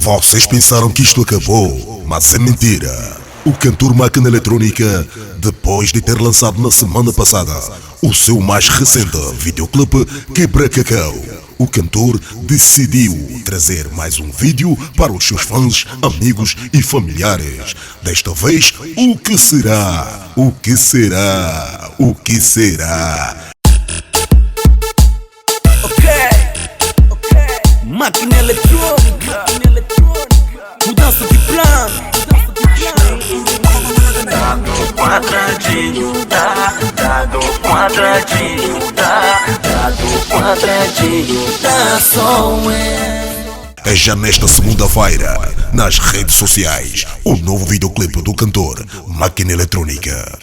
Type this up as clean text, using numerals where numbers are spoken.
Vocês pensaram que isto acabou, mas é mentira. O cantor Máquina Eletrónica, depois de ter lançado na semana passada o seu mais recente videoclipe Quebra Cacau, o cantor decidiu trazer mais um vídeo para os seus fãs, amigos e familiares. Desta vez, o que será? O que será? O que será? Máquina eletrônica, mudança de plano. Dado quadradinho, dado quadradinho, dado quadradinho, sou eu. É já nesta segunda-feira, nas redes sociais, o novo videoclipe do cantor Máquina Eletrónica.